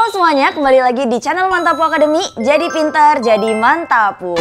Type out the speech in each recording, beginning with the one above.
Halo semuanya, kembali lagi di channel Mantapu Academy. Jadi pintar, jadi mantapu.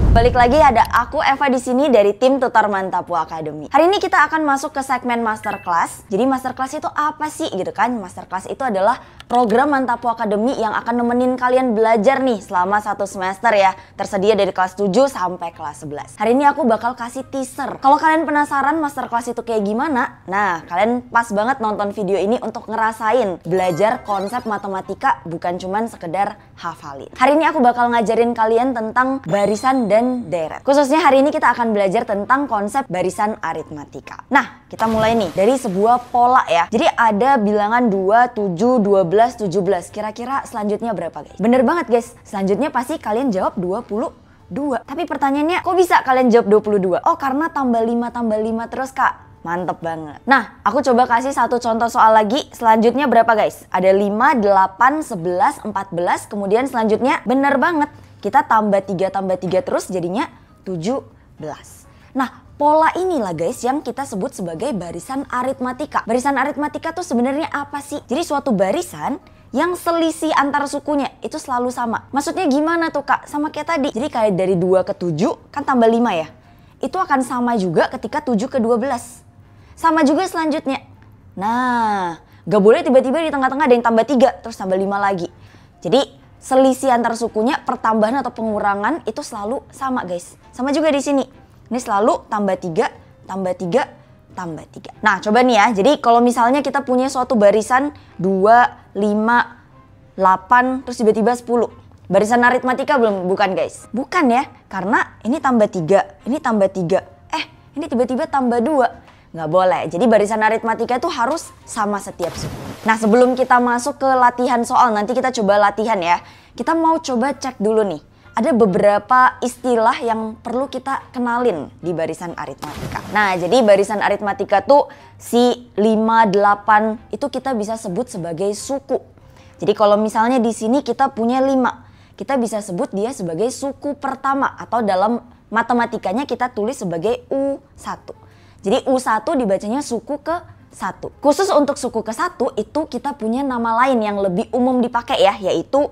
Balik lagi ada aku Eva di sini dari tim Tutor Mantapu Academy. Hari ini kita akan masuk ke segmen masterclass. Jadi masterclass itu apa sih gitu kan? Masterclass itu adalah program Mantapu Academy yang akan nemenin kalian belajar nih selama 1 semester ya. Tersedia dari kelas 7 sampai kelas 11. Hari ini aku bakal kasih teaser. Kalau kalian penasaran masterclass itu kayak gimana? Nah, kalian pas banget nonton video ini untuk ngerasain belajar konsep matematika bukan cuman sekedar hafalin. Hari ini aku bakal ngajarin kalian tentang barisan dan deret. Khususnya hari ini kita akan belajar tentang konsep barisan aritmatika. Nah, kita mulai nih dari sebuah pola ya. Jadi ada bilangan 2, 7, 12, 17. Kira-kira selanjutnya berapa guys? Bener banget guys. Selanjutnya pasti kalian jawab 22. Tapi pertanyaannya, kok bisa kalian jawab 22? Oh, karena tambah 5 terus kak. Mantep banget. Nah, aku coba kasih satu contoh soal lagi. Selanjutnya berapa guys? Ada 5, 8, 11, 14. Kemudian selanjutnya bener banget. Kita tambah 3 terus jadinya 17. Nah, pola inilah guys yang kita sebut sebagai barisan aritmatika. Barisan aritmatika tuh sebenarnya apa sih? Jadi suatu barisan yang selisih antar sukunya itu selalu sama. Maksudnya gimana tuh kak? Sama kayak tadi. Jadi kayak dari 2 ke 7 kan tambah 5 ya. Itu akan sama juga ketika 7 ke 12. Sama juga selanjutnya. Nah, gak boleh tiba-tiba di tengah-tengah ada yang tambah 3 terus tambah 5 lagi. Jadi selisih antar sukunya, pertambahan atau pengurangan itu selalu sama guys. Sama juga di sini. Ini selalu tambah 3, tambah 3, tambah 3. Nah coba nih ya, jadi kalau misalnya kita punya suatu barisan 2, 5, 8, terus tiba-tiba 10. Barisan aritmatika belum? Bukan guys. Bukan ya, karena ini tambah 3, ini tambah 3. Ini tiba-tiba tambah 2. Nggak boleh. Jadi barisan aritmatika itu harus sama setiap suku. Nah sebelum kita masuk ke latihan soal, nanti kita coba latihan ya. Kita mau coba cek dulu nih. Ada beberapa istilah yang perlu kita kenalin di barisan aritmatika. Nah jadi barisan aritmatika tuh si 5, 8 itu kita bisa sebut sebagai suku. Jadi kalau misalnya di sini kita punya 5. Kita bisa sebut dia sebagai suku pertama. Atau dalam matematikanya kita tulis sebagai U1. Jadi U1 dibacanya suku ke-1. Khusus untuk suku ke-1 itu kita punya nama lain yang lebih umum dipakai ya, yaitu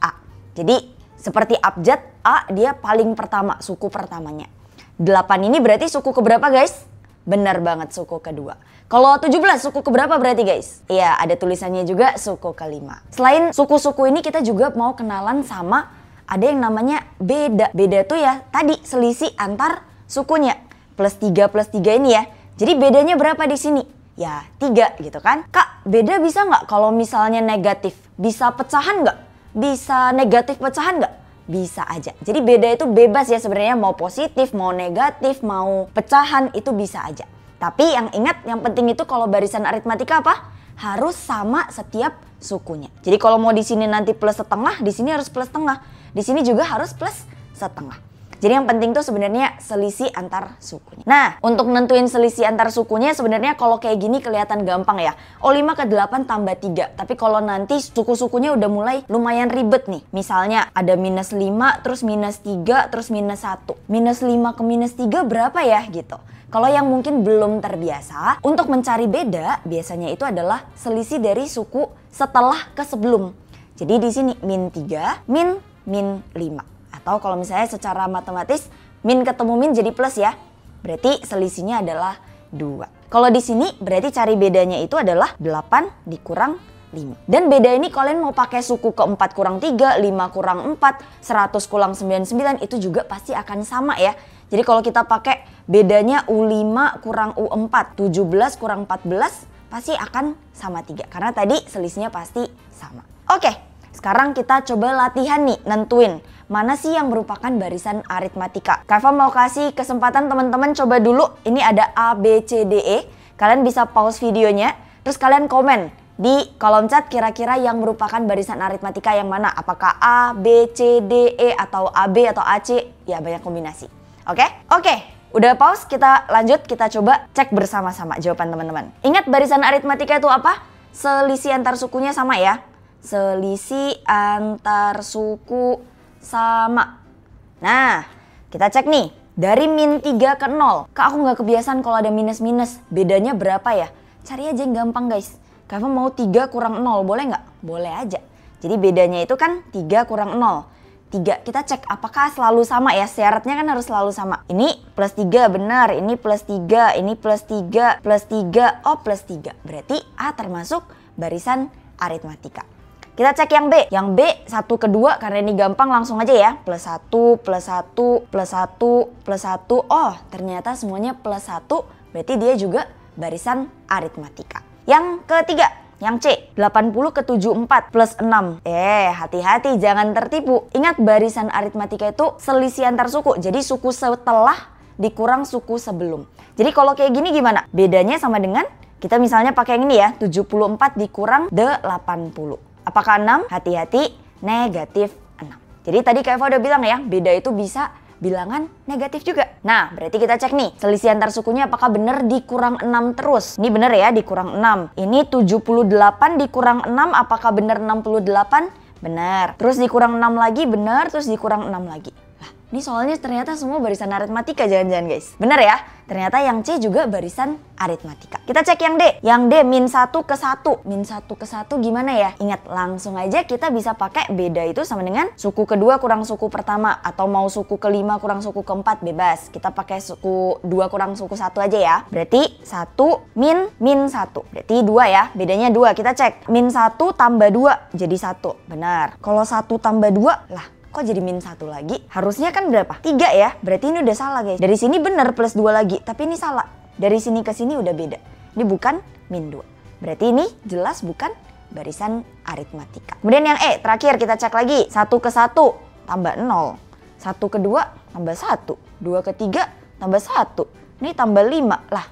A. Jadi seperti abjad A dia paling pertama, suku pertamanya. 8 ini berarti suku keberapa guys? Benar banget, suku kedua. Kalau 17 suku keberapa berarti guys? Iya, ada tulisannya juga suku ke-5. Selain suku-suku ini kita juga mau kenalan sama ada yang namanya beda. Beda tuh ya tadi selisih antar sukunya. Plus 3 ini ya. Jadi bedanya berapa di sini? Ya 3 gitu kan. Kak beda bisa nggak kalau misalnya negatif? Bisa pecahan nggak? Bisa negatif pecahan nggak? Bisa aja. Jadi beda itu bebas ya sebenarnya, mau positif, mau negatif, mau pecahan itu bisa aja. Tapi yang ingat yang penting itu kalau barisan aritmatika apa? Harus sama setiap sukunya. Jadi kalau mau di sini nanti plus setengah, di sini harus plus setengah. Di sini juga harus plus setengah. Jadi yang penting tuh sebenarnya selisih antar sukunya. Nah, untuk nentuin selisih antar sukunya sebenarnya kalau kayak gini kelihatan gampang ya. Oh 5 ke 8 tambah 3. Tapi kalau nanti suku-sukunya udah mulai lumayan ribet nih. Misalnya ada minus 5, terus minus 3, terus minus 1. Minus 5 ke minus 3 berapa ya gitu. Kalau yang mungkin belum terbiasa, untuk mencari beda biasanya itu adalah selisih dari suku setelah ke sebelum. Jadi di sini min 3, min 5. Atau kalau misalnya secara matematis min ketemu min jadi plus ya. Berarti selisihnya adalah 2. Kalau di sini berarti cari bedanya itu adalah 8 dikurang 5. Dan beda ini kalian mau pakai suku ke 4 kurang 3, 5 kurang 4, 100 kurang 99 itu juga pasti akan sama ya. Jadi kalau kita pakai bedanya U5 kurang U4, 17 kurang 14 pasti akan sama 3. Karena tadi selisihnya pasti sama. Oke, sekarang kita coba latihan nih nentuin. Mana sih yang merupakan barisan aritmatika? Kak Eva mau kasih kesempatan teman-teman coba dulu. Ini ada A, B, C, D, E. Kalian bisa pause videonya. Terus kalian komen di kolom chat kira-kira yang merupakan barisan aritmatika yang mana. Apakah A, B, C, D, E atau AB atau AC? Ya banyak kombinasi. Oke? Oke. Udah pause, kita lanjut. Kita coba cek bersama-sama jawaban teman-teman. Ingat barisan aritmatika itu apa? Selisih antar sukunya sama ya. Selisih antar suku sama. Nah, kita cek nih. Dari min 3 ke 0. Kak, aku nggak kebiasaan kalau ada minus-minus. Bedanya berapa ya? Cari aja yang gampang guys. Kakak mau 3 kurang 0, boleh nggak? Boleh aja. Jadi bedanya itu kan 3 kurang 0. 3, kita cek apakah selalu sama ya. Syaratnya kan harus selalu sama. Ini plus 3 benar, ini plus 3, ini plus 3, plus 3. Oh plus 3. Berarti A termasuk barisan aritmatika. Kita cek yang B. Yang B 1 ke 2 karena ini gampang langsung aja ya. Plus 1, plus 1, plus 1, plus 1. Oh ternyata semuanya plus 1. Berarti dia juga barisan aritmatika. Yang ketiga, yang C. 80 ke 74 plus 6. Hati-hati jangan tertipu. Ingat barisan aritmatika itu selisih antar suku. Jadi suku setelah dikurang suku sebelum. Jadi kalau kayak gini gimana? Bedanya sama dengan kita misalnya pakai yang ini ya. 74 dikurang 80. Apakah 6? Hati-hati, negatif 6. Jadi tadi Kak Eva udah bilang ya, beda itu bisa bilangan negatif juga. Nah, berarti kita cek nih, selisih antar sukunya apakah benar dikurang 6 terus? Ini benar ya, dikurang 6. Ini 78 dikurang 6, apakah benar 68? Benar. Terus dikurang 6 lagi, benar. Terus dikurang 6 lagi. Lah, ini soalnya ternyata semua barisan aritmatika jangan-jangan guys. Benar ya? Ternyata yang C juga barisan aritmatika. Kita cek yang D. Yang D min 1 ke 1. Min 1 ke 1 gimana ya? Ingat langsung aja kita bisa pakai beda itu sama dengan suku kedua kurang suku pertama. Atau mau suku kelima kurang suku keempat bebas. Kita pakai suku 2 kurang suku 1 aja ya. Berarti 1 min 1. Berarti 2 ya. Bedanya 2. Kita cek. Min 1 tambah 2 jadi 1. Benar. Kalau 1 tambah 2 lah. Kok jadi min 1 lagi? Harusnya kan berapa? 3 ya? Berarti ini udah salah guys. Dari sini bener plus 2 lagi. Tapi ini salah. Dari sini ke sini udah beda. Ini bukan min 2. Berarti ini jelas bukan barisan aritmatika. Kemudian yang E. Terakhir kita cek lagi. 1 ke 1 tambah 0. 1 ke 2 tambah 1. 2 ke 3 tambah 1. Ini tambah 5. Lah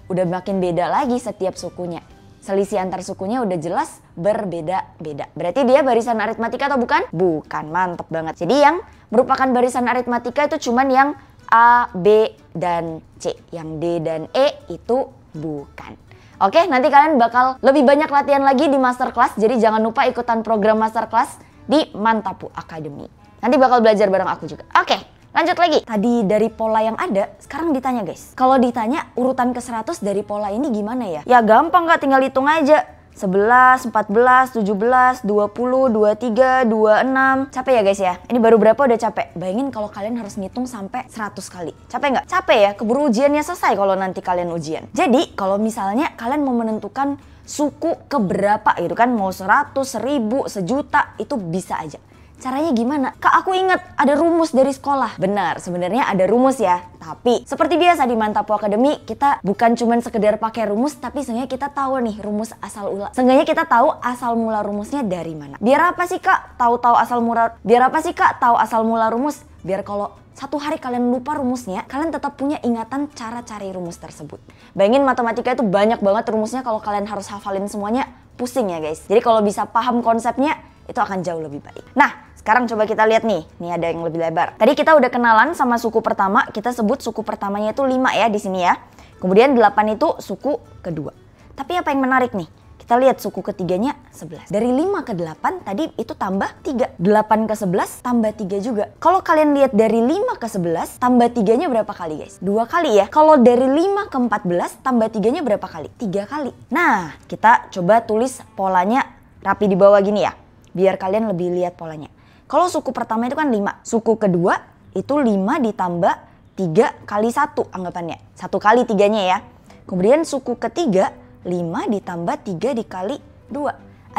udah makin beda lagi setiap sukunya. Selisih antar sukunya udah jelas berbeda-beda. Berarti dia barisan aritmatika atau bukan? Bukan, mantep banget. Jadi yang merupakan barisan aritmatika itu cuman yang A, B, dan C. Yang D dan E itu bukan. Oke, nanti kalian bakal lebih banyak latihan lagi di masterclass. Jadi jangan lupa ikutan program masterclass di Mantapu Academy. Nanti bakal belajar bareng aku juga. Oke. Lanjut lagi, tadi dari pola yang ada, sekarang ditanya guys. Kalau ditanya urutan ke 100 dari pola ini gimana ya? Ya gampang Kak, tinggal hitung aja. 11, 14, 17, 20, 23, 26. Capek ya guys ya? Ini baru berapa udah capek? Bayangin kalau kalian harus ngitung sampai 100 kali. Capek nggak? Capek ya, keburu ujiannya selesai kalau nanti kalian ujian. Jadi kalau misalnya kalian mau menentukan suku keberapa gitu kan, mau 100, 1000, sejuta, itu bisa aja. Caranya gimana? Kak, aku ingat ada rumus dari sekolah. Benar, sebenarnya ada rumus ya. Tapi seperti biasa di Mantapu Academy, kita bukan cuman sekedar pakai rumus, tapi seenggaknya kita tahu nih rumus asal ulang. Seenggaknya kita tahu asal mula rumusnya dari mana. Biar apa sih Kak tahu asal mula? Biar apa sih Kak tahu asal mula rumus? Biar kalau satu hari kalian lupa rumusnya, kalian tetap punya ingatan cara cari rumus tersebut. Bayangin matematika itu banyak banget rumusnya, kalau kalian harus hafalin semuanya, pusing ya guys. Jadi kalau bisa paham konsepnya, itu akan jauh lebih baik. Nah, sekarang coba kita lihat nih. Nih ada yang lebih lebar. Tadi kita udah kenalan sama suku pertama. Kita sebut suku pertamanya itu 5 ya di sini ya. Kemudian 8 itu suku kedua. Tapi apa yang menarik nih? Kita lihat suku ketiganya 11. Dari 5 ke 8 tadi itu tambah 3. 8 ke 11 tambah 3 juga. Kalau kalian lihat dari 5 ke 11 tambah 3-nya berapa kali guys? 2 kali ya. Kalau dari 5 ke 14 tambah 3-nya berapa kali? 3 kali. Nah, kita coba tulis polanya rapi di bawah gini ya. Biar kalian lebih lihat polanya. Kalau suku pertama itu kan 5. Suku kedua itu 5 ditambah 3 kali 1 anggapannya. 1 kali 3-nya ya. Kemudian suku ketiga 5 ditambah 3 dikali 2.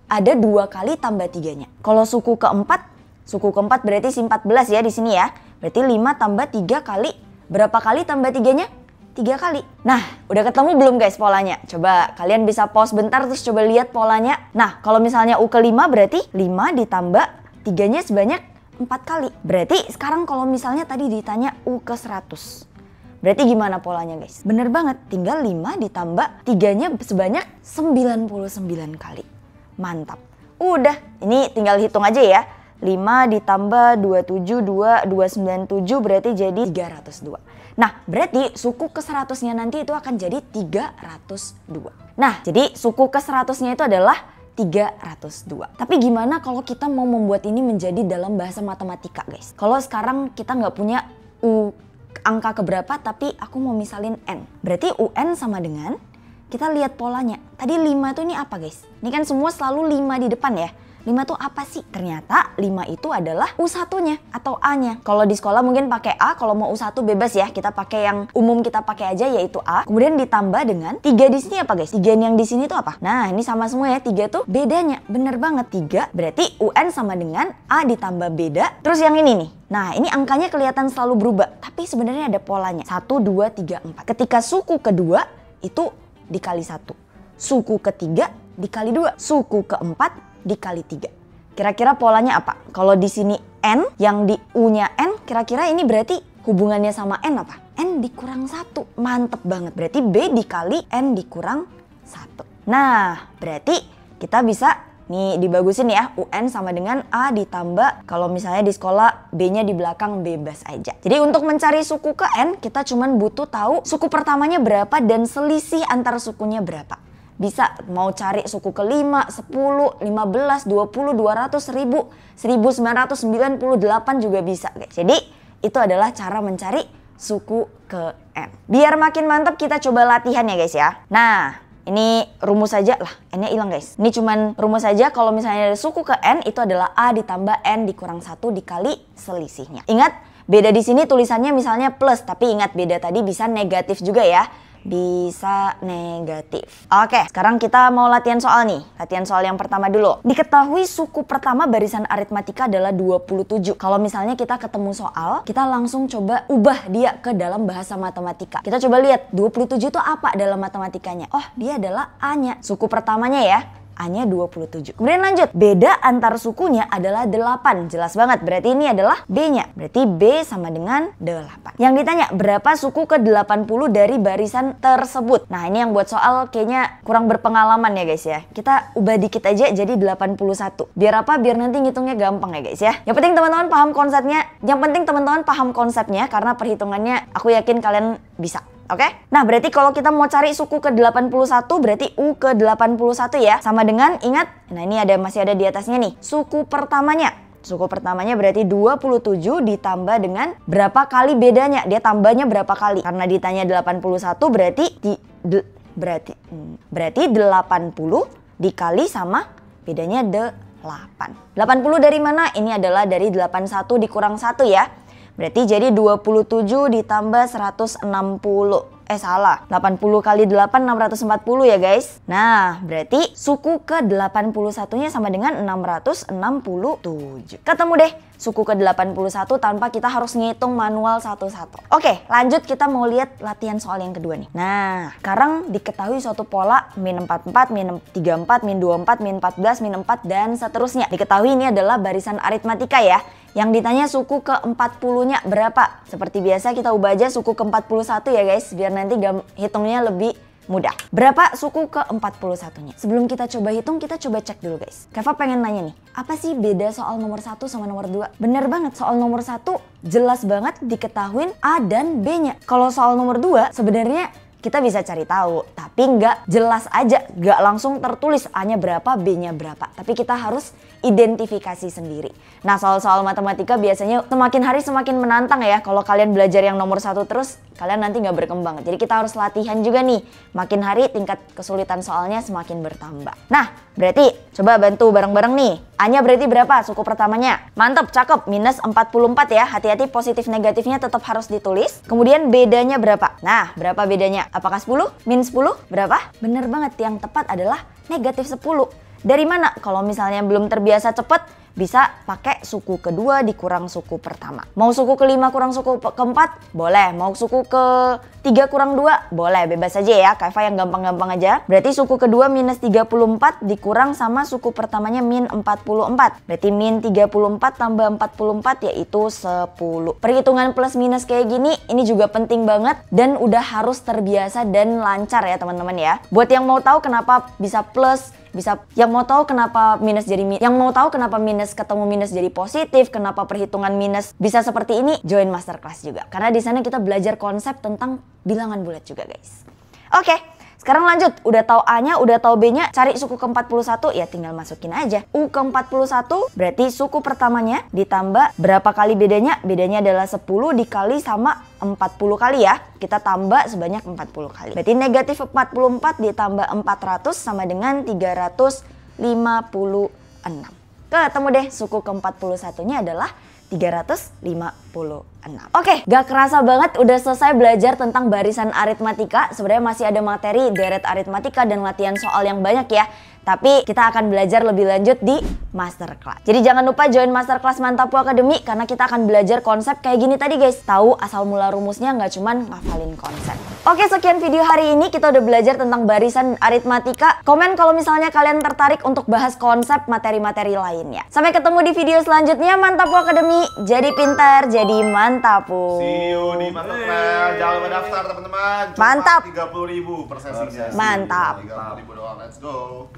Ada 2 kali tambah 3-nya. Kalau suku keempat berarti 14 ya di sini ya. Berarti 5 tambah 3 kali, berapa kali tambah 3-nya? 3 kali. Nah, udah ketemu belum guys polanya? Coba kalian bisa pause bentar terus coba lihat polanya. Nah, kalau misalnya U ke 5 berarti 5 ditambah 3-nya sebanyak 4 kali. Berarti sekarang kalau misalnya tadi ditanya U ke 100. Berarti gimana polanya guys? Bener banget, tinggal 5 ditambah 3-nya sebanyak 99 kali. Mantap. Udah, ini tinggal hitung aja ya. 5 ditambah 272, 297 berarti jadi 302. Nah, berarti suku ke 100-nya nanti itu akan jadi 302. Nah, jadi suku ke 100-nya itu adalah 302. Tapi gimana kalau kita mau membuat ini menjadi dalam bahasa matematika guys? Kalau sekarang kita nggak punya angka keberapa tapi aku mau misalin n. Berarti UN sama dengan, kita lihat polanya. Tadi 5 itu ini apa guys? Ini kan semua selalu 5 di depan ya. 5 itu apa sih? Ternyata 5 itu adalah U1-nya atau A-nya. Kalau di sekolah mungkin pakai A, kalau mau U1 bebas ya. Kita pakai yang umum kita pakai aja yaitu A. Kemudian ditambah dengan 3 di sini apa guys? 3 yang di sini itu apa? Nah, ini sama semua ya. 3 tuh bedanya. Bener banget. 3 berarti UN sama dengan A ditambah beda. Terus yang ini nih. Nah, ini angkanya kelihatan selalu berubah. Tapi sebenarnya ada polanya. 1, 2, 3, 4. Ketika suku kedua itu dikali 1. Suku ketiga dikali 2. Suku keempat dikali 3. Kira-kira polanya apa? Kalau di sini N, yang di U-nya N, kira-kira ini berarti hubungannya sama N apa? N dikurang 1. Mantep banget. Berarti B dikali N dikurang 1. Nah, berarti kita bisa nih dibagusin ya. UN sama dengan A ditambah, kalau misalnya di sekolah B-nya di belakang bebas aja. Jadi untuk mencari suku ke N, kita cuman butuh tahu suku pertamanya berapa dan selisih antar sukunya berapa. Bisa mau cari suku ke 5, 10, 15, 20, 200, 1000, 1998 juga bisa guys. Jadi itu adalah cara mencari suku ke N. Biar makin mantap kita coba latihan ya guys ya. Nah, ini rumus saja lah, N-nya hilang guys. Ini cuman rumus saja, kalau misalnya ada suku ke N itu adalah A ditambah N dikurang 1 dikali selisihnya. Ingat, beda di sini tulisannya misalnya plus, tapi ingat beda tadi bisa negatif juga ya. Bisa negatif. Oke, sekarang kita mau latihan soal nih. Latihan soal yang pertama dulu. Diketahui suku pertama barisan aritmatika adalah 27. Kalau misalnya kita ketemu soal, kita langsung coba ubah dia ke dalam bahasa matematika. Kita coba lihat 27 itu apa dalam matematikanya. Oh, dia adalah A-nya. Suku pertamanya ya. A-nya 27. Kemudian lanjut. Beda antar sukunya adalah 8. Jelas banget. Berarti ini adalah B-nya. Berarti B sama dengan 8. Yang ditanya, berapa suku ke 80 dari barisan tersebut? Nah, ini yang buat soal kayaknya kurang berpengalaman ya guys ya. Kita ubah dikit aja jadi 81. Biar apa? Biar nanti ngitungnya gampang ya guys ya. Yang penting teman-teman paham konsepnya. Karena perhitungannya aku yakin kalian bisa. Oke? Nah, berarti kalau kita mau cari suku ke 81 berarti U ke 81 ya. Sama dengan, ingat, nah ini masih ada di atasnya nih. Suku pertamanya. Suku pertamanya berarti 27 ditambah dengan berapa kali bedanya. Dia tambahnya berapa kali. Karena ditanya 81 berarti 80 dikali sama bedanya 8. 80 dari mana? Ini adalah dari 81 dikurang 1 ya. Berarti jadi 27 ditambah 160. Salah. 80 kali 8, 640 ya guys. Nah, berarti suku ke 81-nya sama dengan 667. Ketemu deh suku ke 81 tanpa kita harus ngitung manual satu-satu. Oke, lanjut kita mau lihat latihan soal yang kedua nih. Nah, sekarang diketahui suatu pola min 44, min 34, min 24, min 14, min 4, dan seterusnya. Diketahui ini adalah barisan aritmatika ya. Yang ditanya suku ke 40-nya berapa? Seperti biasa kita ubah aja suku ke 41 ya guys, biar nanti hitungnya lebih mudah. Berapa suku ke 41-nya? Sebelum kita coba hitung, kita coba cek dulu guys. Keva pengen nanya nih, apa sih beda soal nomor 1 sama nomor 2? Bener banget, soal nomor 1 jelas banget diketahuin A dan B-nya. Kalau soal nomor 2 sebenarnya kita bisa cari tahu, tapi nggak jelas aja, nggak langsung tertulis A-nya berapa, B-nya berapa. Tapi kita harus identifikasi sendiri. Nah, soal-soal matematika biasanya semakin hari semakin menantang ya. Kalau kalian belajar yang nomor 1 terus, kalian nanti nggak berkembang. Jadi kita harus latihan juga nih. Makin hari tingkat kesulitan soalnya semakin bertambah. Nah, berarti coba bantu bareng-bareng nih. A-nya berarti berapa suku pertamanya? Mantep, cakep. Minus 44 ya. Hati-hati positif negatifnya tetap harus ditulis. Kemudian bedanya berapa? Nah, berapa bedanya? Apakah 10? Min 10? Berapa? Bener banget, yang tepat adalah negatif 10. Dari mana? Kalau misalnya belum terbiasa cepet, bisa pakai suku kedua dikurang suku pertama. Mau suku kelima kurang suku keempat? Boleh. Mau suku ke-3 kurang 2? Boleh. Bebas aja ya, Keva yang gampang-gampang aja. Berarti suku kedua minus 34 dikurang sama suku pertamanya min 44. Berarti min 34 tambah 44 yaitu 10. Perhitungan plus minus kayak gini, ini juga penting banget dan udah harus terbiasa dan lancar ya teman-teman ya. Buat yang mau tahu kenapa bisa plus, yang mau tahu kenapa minus jadi minus, yang mau tahu kenapa minus ketemu minus jadi positif, kenapa perhitungan minus bisa seperti ini, join masterclass juga. Karena di sana kita belajar konsep tentang bilangan bulat juga guys. Oke, Sekarang lanjut, udah tahu A-nya, udah tahu B-nya, cari suku ke-41, ya tinggal masukin aja. U ke-41 berarti suku pertamanya ditambah berapa kali bedanya? Bedanya adalah 10 dikali sama 40 kali ya. Kita tambah sebanyak 40 kali. Berarti negatif 44 ditambah 400 sama dengan 356. Ketemu deh, suku ke-41-nya adalah 356. Oke, gak kerasa banget udah selesai belajar tentang barisan aritmatika. Sebenarnya masih ada materi deret aritmatika dan latihan soal yang banyak ya. Tapi kita akan belajar lebih lanjut di masterclass. Jadi jangan lupa join masterclass Mantapu Academy karena kita akan belajar konsep kayak gini tadi guys. Tahu asal mula rumusnya, nggak cuman ngafalin konsep. Oke, sekian video hari ini. Kita udah belajar tentang barisan aritmatika. Komen kalau misalnya kalian tertarik untuk bahas konsep materi-materi lainnya. Sampai ketemu di video selanjutnya. Mantapu Academy, jadi pintar, jadi mantapu. See you di masterclass. Jangan lupa daftar teman-teman. Mantap. 30.000 per sesinya. Mantap. 30.000 doang. Let's go.